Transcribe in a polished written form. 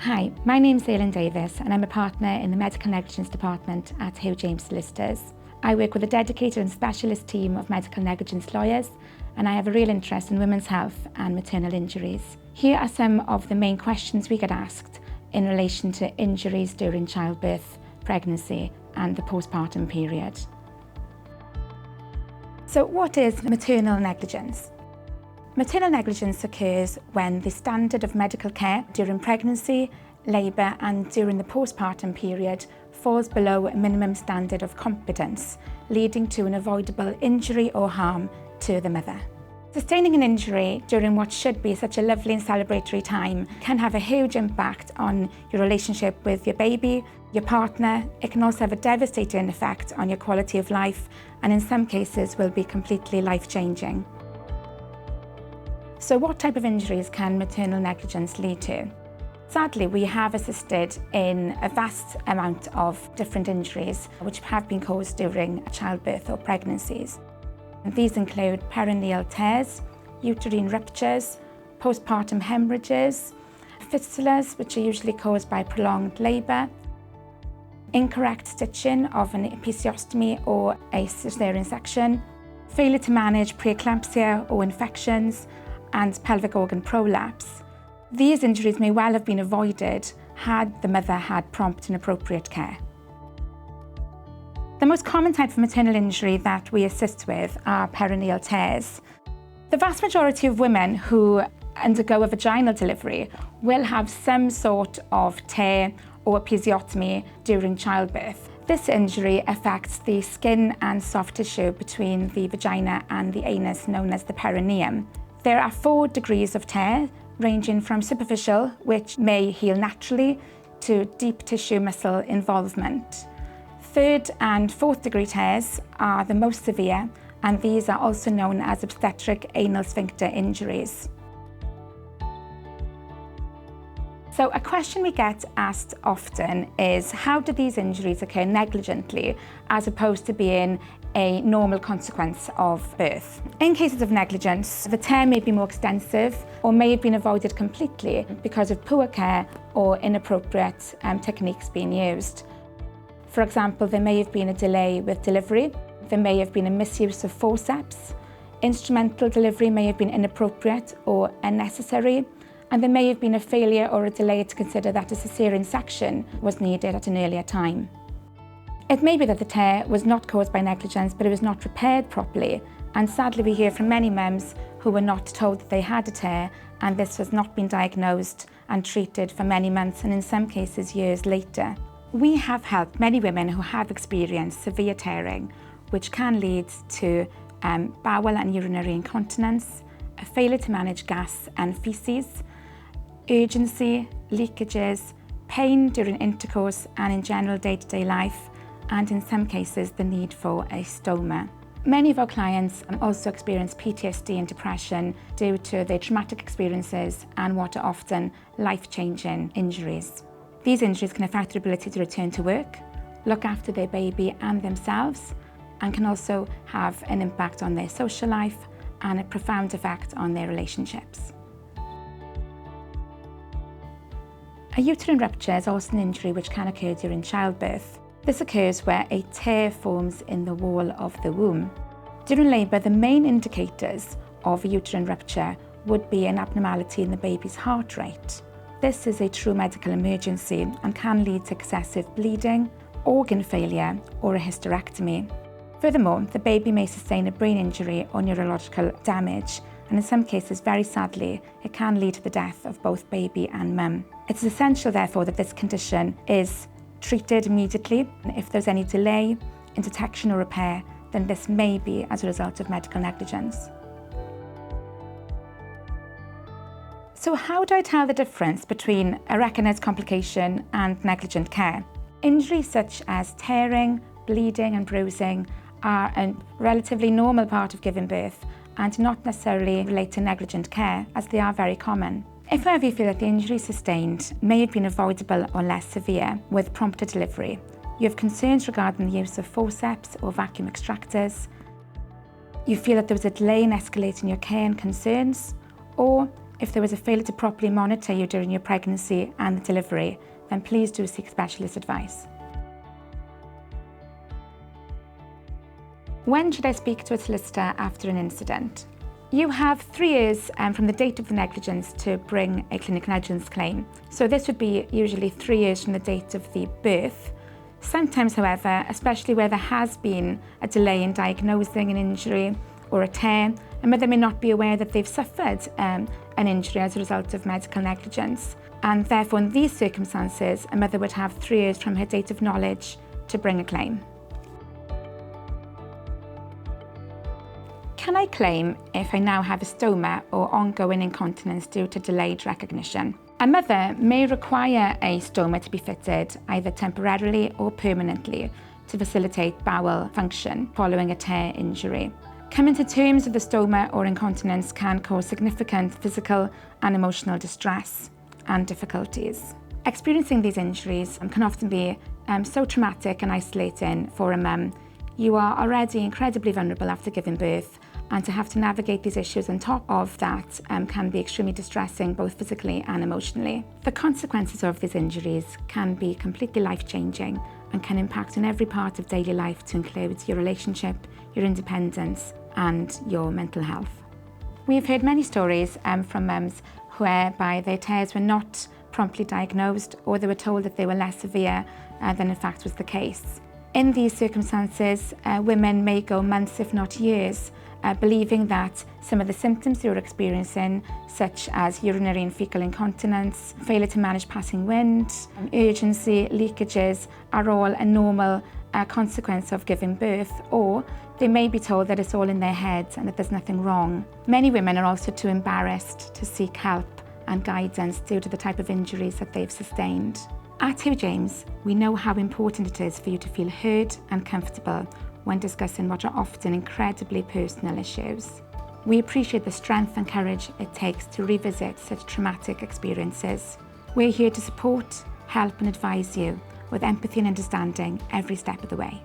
Hi, my name's Aileen Davis and I'm a partner in the Medical Negligence Department at Hugh James Solicitors. I work with a dedicated and specialist team of medical negligence lawyers, and I have a real interest in women's health and maternal injuries. Here are some of the main questions we get asked in relation to injuries during childbirth, pregnancy and the postpartum period. So what is maternal negligence? Maternal negligence occurs when the standard of medical care during pregnancy, labour and during the postpartum period falls below a minimum standard of competence, leading to an avoidable injury or harm to the mother. Sustaining an injury during what should be such a lovely and celebratory time can have a huge impact on your relationship with your baby, your partner. It can also have a devastating effect on your quality of life, and in some cases will be completely life-changing. So what type of injuries can maternal negligence lead to? Sadly, we have assisted in a vast amount of different injuries which have been caused during childbirth or pregnancies. And these include perineal tears, uterine ruptures, postpartum hemorrhages, fistulas, which are usually caused by prolonged labour, incorrect stitching of an episiotomy or a cesarean section, failure to manage preeclampsia or infections, and pelvic organ prolapse. These injuries may well have been avoided had the mother had prompt and appropriate care. The most common type of maternal injury that we assist with are perineal tears. The vast majority of women who undergo a vaginal delivery will have some sort of tear or episiotomy during childbirth. This injury affects the skin and soft tissue between the vagina and the anus, known as the perineum. There are 4 degrees of tear, ranging from superficial, which may heal naturally, to deep tissue muscle involvement. 3rd and 4th degree tears are the most severe, and these are also known as obstetric anal sphincter injuries. So a question we get asked often is, how do these injuries occur negligently as opposed to being a normal consequence of birth? In cases of negligence, the tear may be more extensive or may have been avoided completely because of poor care or inappropriate techniques being used. For example, there may have been a delay with delivery, there may have been a misuse of forceps, instrumental delivery may have been inappropriate or unnecessary, and there may have been a failure or a delay to consider that a cesarean section was needed at an earlier time. It may be that the tear was not caused by negligence, but it was not repaired properly, and sadly we hear from many mums who were not told that they had a tear, and this has not been diagnosed and treated for many months, and in some cases years later. We have helped many women who have experienced severe tearing, which can lead to bowel and urinary incontinence, a failure to manage gas and faeces, urgency, leakages, pain during intercourse and in general day-to-day life, and in some cases the need for a stoma. Many of our clients also experience PTSD and depression due to their traumatic experiences and what are often life-changing injuries. These injuries can affect their ability to return to work, look after their baby and themselves, and can also have an impact on their social life and a profound effect on their relationships. A uterine rupture is also an injury which can occur during childbirth. This occurs where a tear forms in the wall of the womb. During labour, the main indicators of a uterine rupture would be an abnormality in the baby's heart rate. This is a true medical emergency and can lead to excessive bleeding, organ failure or a hysterectomy. Furthermore, the baby may sustain a brain injury or neurological damage, and in some cases, very sadly, it can lead to the death of both baby and mum. It's essential, therefore, that this condition is treated immediately. If there's any delay in detection or repair, then this may be as a result of medical negligence. So how do I tell the difference between a recognised complication and negligent care? Injuries such as tearing, bleeding and bruising are a relatively normal part of giving birth and do not necessarily relate to negligent care, as they are very common. If however you feel that the injury sustained may have been avoidable or less severe with prompter delivery, you have concerns regarding the use of forceps or vacuum extractors, you feel that there was a delay in escalating your care and concerns, or If there was a failure to properly monitor you during your pregnancy and the delivery, then please do seek specialist advice. When should I speak to a solicitor after an incident? You have 3 years from the date of the negligence to bring a clinical negligence claim. So this would be usually 3 years from the date of the birth. Sometimes, however, especially where there has been a delay in diagnosing an injury or a tear, a mother may not be aware that they've suffered an injury as a result of medical negligence. And therefore, in these circumstances, a mother would have 3 years from her date of knowledge to bring a claim. Can I claim if I now have a stoma or ongoing incontinence due to delayed recognition? A mother may require a stoma to be fitted either temporarily or permanently to facilitate bowel function following a tear injury. Coming to terms with the stoma or incontinence can cause significant physical and emotional distress and difficulties. Experiencing these injuries can often be so traumatic and isolating for a mum. You are already incredibly vulnerable after giving birth, and to have to navigate these issues on top of that can be extremely distressing, both physically and emotionally. The consequences of these injuries can be completely life-changing and can impact on every part of daily life, to include your relationship, your independence, and your mental health. We've heard many stories from mums whereby their tears were not promptly diagnosed, or they were told that they were less severe than in fact was the case. In these circumstances, women may go months, if not years, believing that some of the symptoms they were experiencing, such as urinary and fecal incontinence, failure to manage passing wind, urgency, leakages, are all a normal consequence of giving birth, or they may be told that it's all in their heads and that there's nothing wrong. Many women are also too embarrassed to seek help and guidance due to the type of injuries that they've sustained. At Hugh James, we know how important it is for you to feel heard and comfortable when discussing what are often incredibly personal issues. We appreciate the strength and courage it takes to revisit such traumatic experiences. We're here to support, help and advise you with empathy and understanding every step of the way.